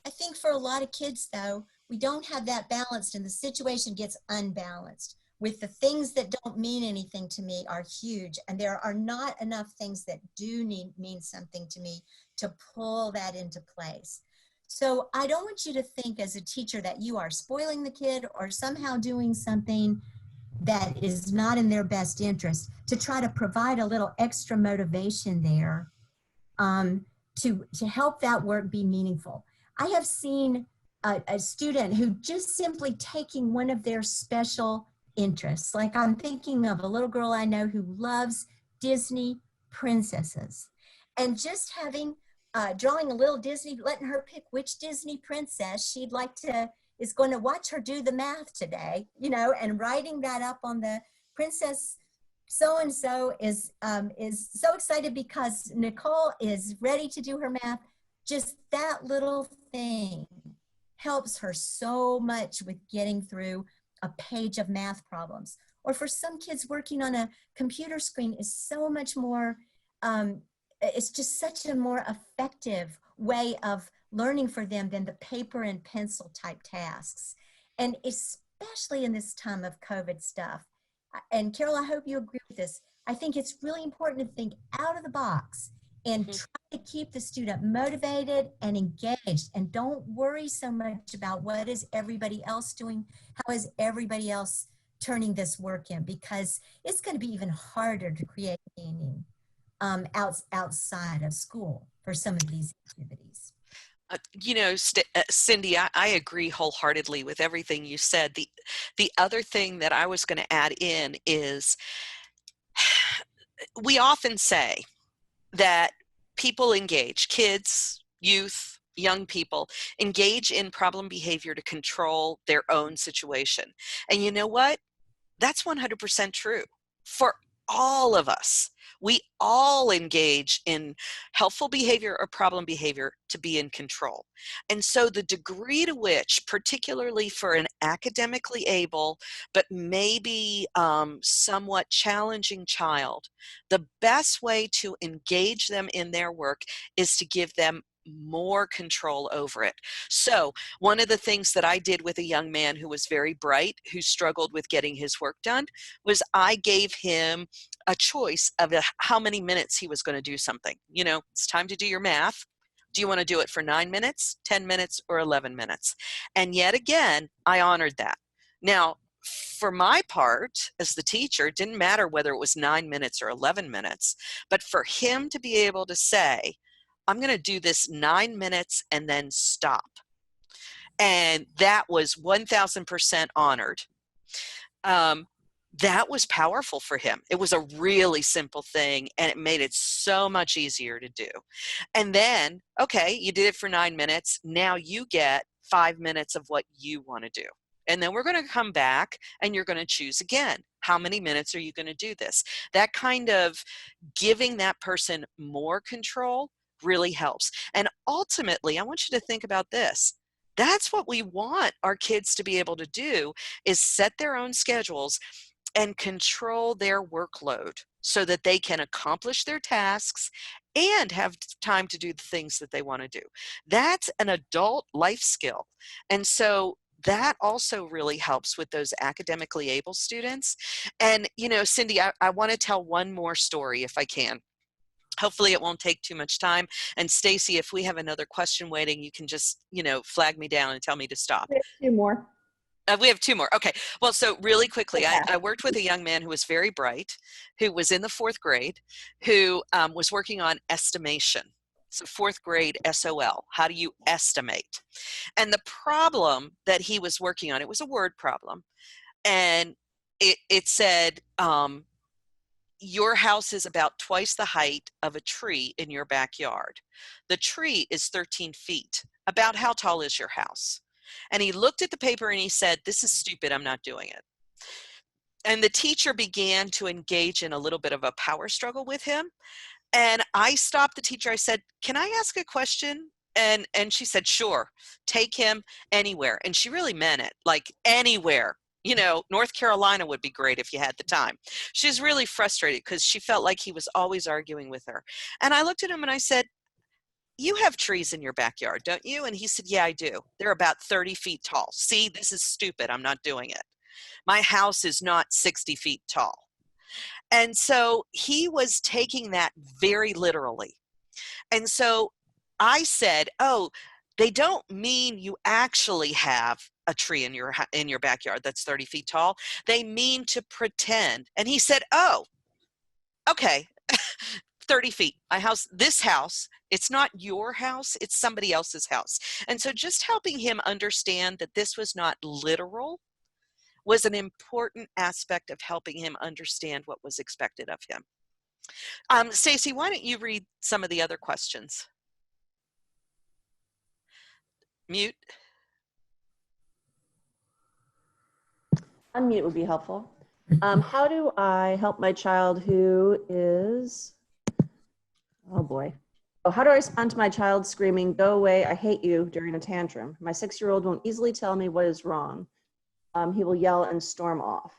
I think for a lot of kids, though, we don't have that balanced and the situation gets unbalanced with the things that don't mean anything to me are huge. And there are not enough things that do mean something to me to pull that into place. So I don't want you to think as a teacher that you are spoiling the kid or somehow doing something that is not in their best interest, to try to provide a little extra motivation there to help that work be meaningful. I have seen a student who just simply taking one of their special interests, like I'm thinking of a little girl I know who loves Disney princesses, and just having drawing a little Disney, letting her pick which Disney princess she'd like to, is going to watch her do the math today, you know, and writing that up on the princess so-and-so is so excited because Nicole is ready to do her math. Just that little thing helps her so much with getting through a page of math problems. Or for some kids, working on a computer screen is so much more, it's just such a more effective way of learning for them than the paper and pencil type tasks. And especially in this time of COVID stuff, and Carol, I hope you agree with this, I think it's really important to think out of the box and try to keep the student motivated and engaged, and don't worry so much about what is everybody else doing, how is everybody else turning this work in, because it's going to be even harder to create meaning outside of school for some of these activities. You know, Cindy, I agree wholeheartedly with everything you said. The other thing that I was going to add in is we often say that people engage, kids, youth, young people, engage in problem behavior to control their own situation. And you know what? That's 100% true for all of us. We all engage in helpful behavior or problem behavior to be in control. And so the degree to which, particularly for an academically able, but maybe somewhat challenging child, the best way to engage them in their work is to give them more control over it. So one of the things that I did with a young man who was very bright, who struggled with getting his work done, was I gave him a choice of how many minutes he was going to do something. You know, it's time to do your math. Do you want to do it for 9 minutes, 10 minutes, or 11 minutes? And yet again, I honored that. Now, for my part, as the teacher, it didn't matter whether it was 9 minutes or 11 minutes, but for him to be able to say, I'm going to do this 9 minutes and then stop. And that was 1000% honored. That was powerful for him. It was a really simple thing, and it made it so much easier to do. And then, okay, you did it for 9 minutes. Now you get 5 minutes of what you want to do. And then we're going to come back and you're going to choose again. How many minutes are you going to do this? That kind of giving that person more control really helps. And ultimately, I want you to think about this. That's what we want our kids to be able to do, is set their own schedules and control their workload so that they can accomplish their tasks and have time to do the things that they want to do. That's an adult life skill. And so that also really helps with those academically able students. And, you know, Cindy, I want to tell one more story if I can. Hopefully it won't take too much time. And Stacy, if we have another question waiting, you can just, you know, flag me down and tell me to stop. We have two more. We have two more. Okay. Well, so really quickly, Yeah. I worked with a young man who was very bright, who was in the 4th grade, who was working on estimation. So 4th grade SOL, how do you estimate? And the problem that he was working on, it was a word problem. And it said, your house is about twice the height of a tree in your backyard. The tree is 13 feet. About how tall is your house? And he looked at the paper and he said, this is stupid, I'm not doing it. And the teacher began to engage in a little bit of a power struggle with him. And I stopped the teacher. I said, can I ask a question? And she said, sure, take him anywhere. And she really meant it, like anywhere. You know, North Carolina would be great if you had the time. She was really frustrated because she felt like he was always arguing with her. And I looked at him and I said, you have trees in your backyard, don't you? And he said, yeah, I do. They're about 30 feet tall. See, this is stupid. I'm not doing it. My house is not 60 feet tall. And so he was taking that very literally. And so I said, oh, they don't mean you actually have a tree in your backyard that's 30 feet tall. They mean to pretend. And he said, oh, okay, 30 feet. This house, it's not your house, it's somebody else's house. And so just helping him understand that this was not literal was an important aspect of helping him understand what was expected of him. Stacy, why don't you read some of the other questions? Mute. Unmute would be helpful. How do I help my child who is, oh boy. Oh, how do I respond to my child screaming, go away, I hate you, during a tantrum? My 6-year-old won't easily tell me what is wrong. He will yell and storm off.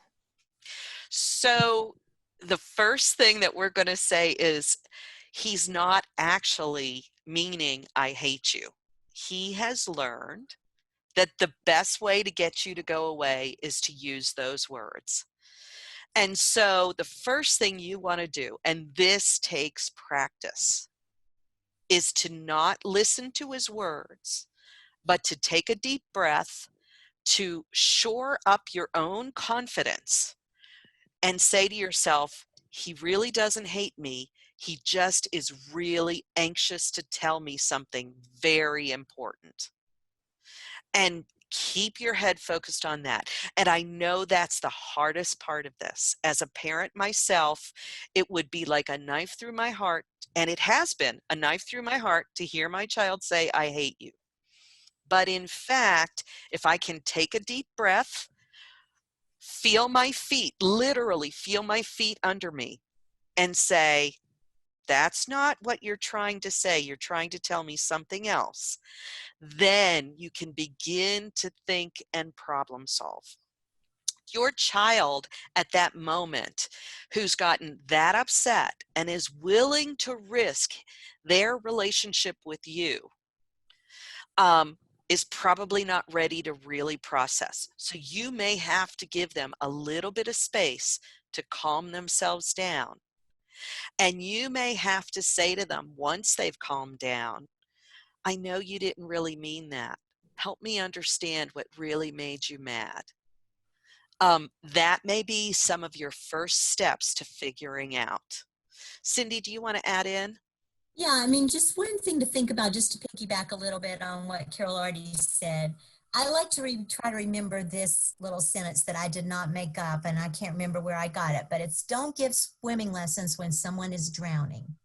So the first thing that we're going to say is he's not actually meaning I hate you. He has learned that the best way to get you to go away is to use those words. And so the first thing you want to do, and this takes practice, is to not listen to his words, but to take a deep breath, to shore up your own confidence and say to yourself, he really doesn't hate me. He just is really anxious to tell me something very important. And keep your head focused on that. And I know that's the hardest part of this. As a parent myself, it would be like a knife through my heart, and it has been a knife through my heart to hear my child say, I hate you. But in fact, if I can take a deep breath, feel my feet, literally feel my feet under me, and say, that's not what you're trying to say. You're trying to tell me something else. Then you can begin to think and problem solve. Your child at that moment who's gotten that upset and is willing to risk their relationship with you is probably not ready to really process. So you may have to give them a little bit of space to calm themselves down. And you may have to say to them, once they've calmed down, I know you didn't really mean that. Help me understand what really made you mad. That may be some of your first steps to figuring out. Cindy, do you want to add in? Yeah, I mean, just one thing to think about, just to piggyback a little bit on what Carol already said. I like to try to remember this little sentence that I did not make up, and I can't remember where I got it, but it's don't give swimming lessons when someone is drowning.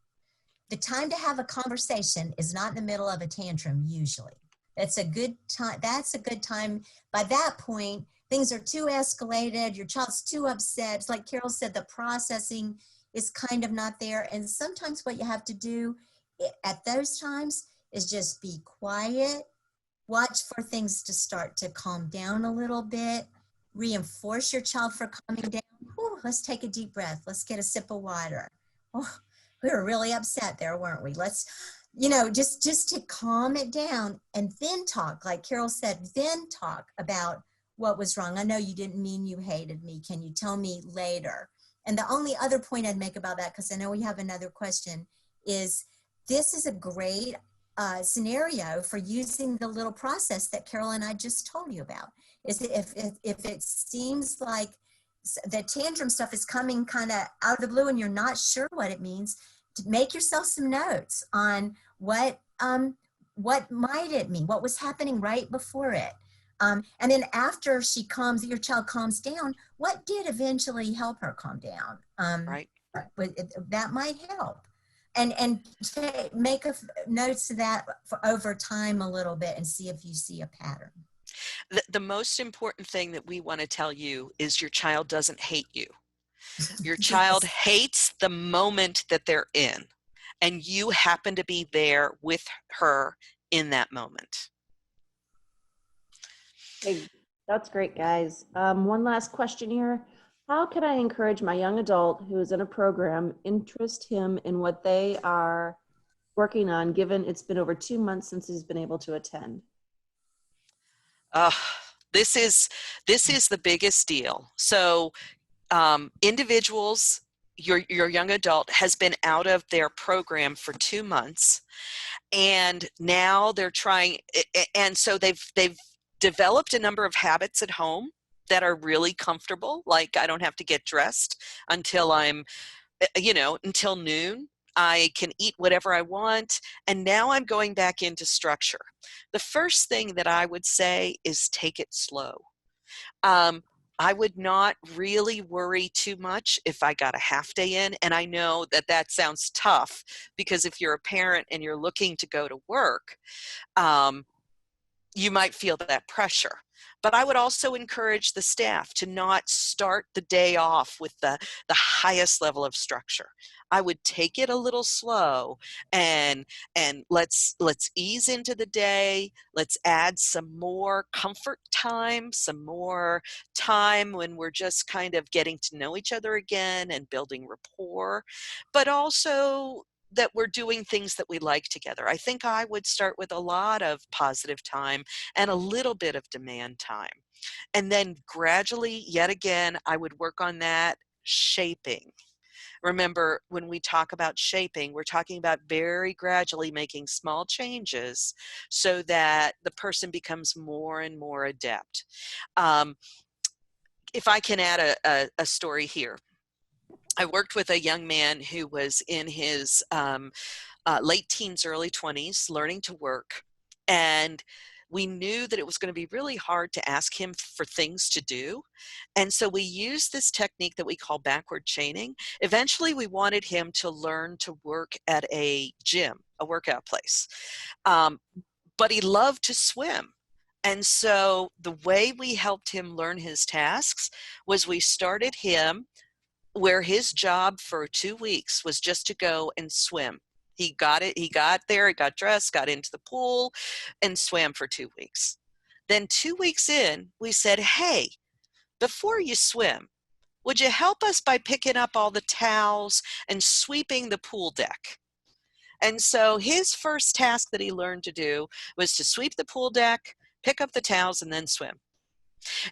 The time to have a conversation is not in the middle of a tantrum, usually. That's a good time. That's a good time. By that point, things are too escalated. Your child's too upset. It's like Carol said, the processing is kind of not there. And sometimes what you have to do at those times is just be quiet, watch for things to start to calm down a little bit, reinforce your child for calming down. Whew, let's take a deep breath. Let's get a sip of water. Oh, we were really upset there, weren't we? Let's, just to calm it down and then talk, like Carol said, then talk about what was wrong. I know you didn't mean you hated me. Can you tell me later? And the only other point I'd make about that, because I know we have another question, is this is a great scenario for using the little process that Carol and I just told you about. Is if it seems like the tantrum stuff is coming kind of out of the blue and you're not sure what it means, to make yourself some notes on what might it mean, what was happening right before it. And then after your child calms down, what did eventually help her calm down? Right. That might help. And make notes of that for over time a little bit and see if you see a pattern. The most important thing that we want to tell you is your child doesn't hate you. Your child Yes. hates the moment that they're in, and you happen to be there with her in that moment. Hey, that's great, guys. One last question here. How can I encourage my young adult who is in a program, interest him in what they are working on, given it's been over 2 months since he's been able to attend? This is the biggest deal. So individuals, your young adult has been out of their program for 2 months, and now they're trying, and so they've developed a number of habits at home that are really comfortable, like I don't have to get dressed until until noon. I can eat whatever I want, and now I'm going back into structure. The first thing that I would say is take it slow. I would not really worry too much if I got a half day in. And I know that that sounds tough, because if you're a parent and you're looking to go to work, you might feel that pressure. But I would also encourage the staff to not start the day off with the highest level of structure. I would take it a little slow, and let's ease into the day. Let's add some more comfort time, some more time when we're just kind of getting to know each other again and building rapport, but also that we're doing things that we like together. I think I would start with a lot of positive time and a little bit of demand time. And then gradually, yet again, I would work on that shaping. Remember, when we talk about shaping, we're talking about very gradually making small changes so that the person becomes more and more adept. If I can add a story here. I worked with a young man who was in his late teens, early 20s, learning to work. And we knew that it was going to be really hard to ask him for things to do. And so we used this technique that we call backward chaining. Eventually, we wanted him to learn to work at a gym, a workout place. But he loved to swim. And so the way we helped him learn his tasks was we started him where his job for 2 weeks was just to go and swim. He got there, he got dressed, got into the pool, and swam for 2 weeks. Then 2 weeks in, we said, hey, before you swim, would you help us by picking up all the towels and sweeping the pool deck? And so his first task that he learned to do was to sweep the pool deck, pick up the towels, and then swim.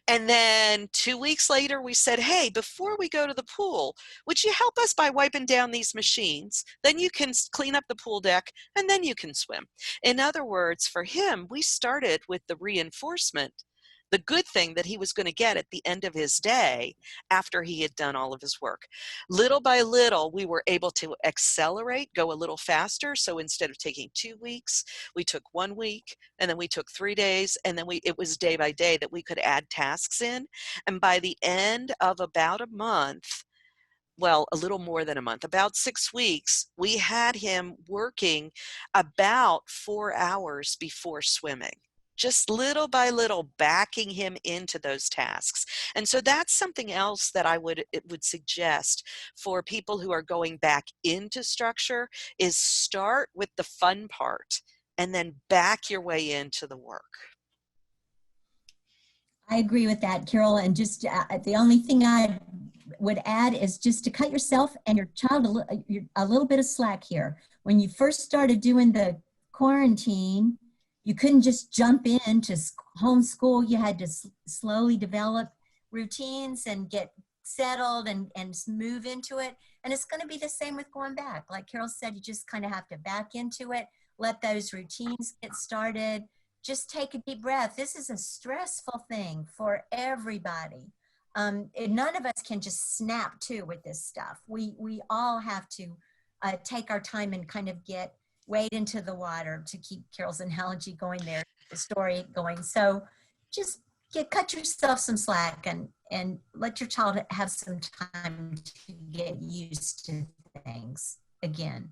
And then 2 weeks later, we said, hey, before we go to the pool, would you help us by wiping down these machines? Then you can clean up the pool deck, and then you can swim. In other words, for him, we started with the reinforcement, the good thing that he was going to get at the end of his day after he had done all of his work. Little by little, we were able to accelerate, go a little faster. So instead of taking 2 weeks, we took 1 week, and then we took 3 days, and then it was day by day that we could add tasks in. And by the end of about a month, well, a little more than a month, about 6 weeks, we had him working about 4 hours before swimming. just little by little backing him into those tasks. And so that's something else that it would suggest for people who are going back into structure, is start with the fun part and then back your way into the work. I agree with that, Carol. And just the only thing I would add is just to cut yourself and your child a little bit of slack here. When you first started doing the quarantine, you couldn't just jump into homeschool. You had to slowly develop routines and get settled and move into it. And it's going to be the same with going back. Like Carol said, you just kind of have to back into it, let those routines get started. Just take a deep breath. This is a stressful thing for everybody. None of us can just snap to with this stuff. We all have to take our time and kind of wade into the water, to keep Carol's analogy going there, the story going. So just cut yourself some slack and let your child have some time to get used to things again.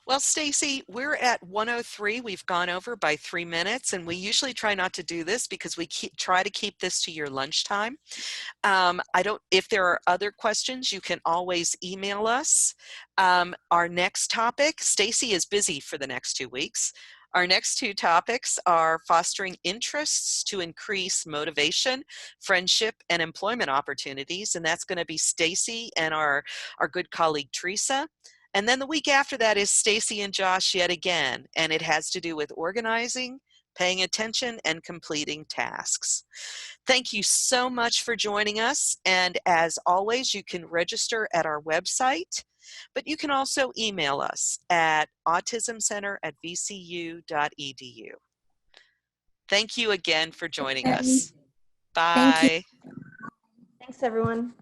Well, Stacy, we're at 1:03. We've gone over by 3 minutes, and we usually try not to do this because we try to keep this to your lunchtime. If there are other questions, you can always email us. Our next topic, Stacy is busy for the next 2 weeks. Our next 2 topics are fostering interests to increase motivation, friendship, and employment opportunities. And that's going to be Stacy and our good colleague, Teresa. And then the week after that is Stacy and Josh yet again. And it has to do with organizing, paying attention, and completing tasks. Thank you so much for joining us. And as always, you can register at our website, but you can also email us at autismcenter@vcu.edu. Thank you again for joining us. Thank you. Bye. Thanks, everyone.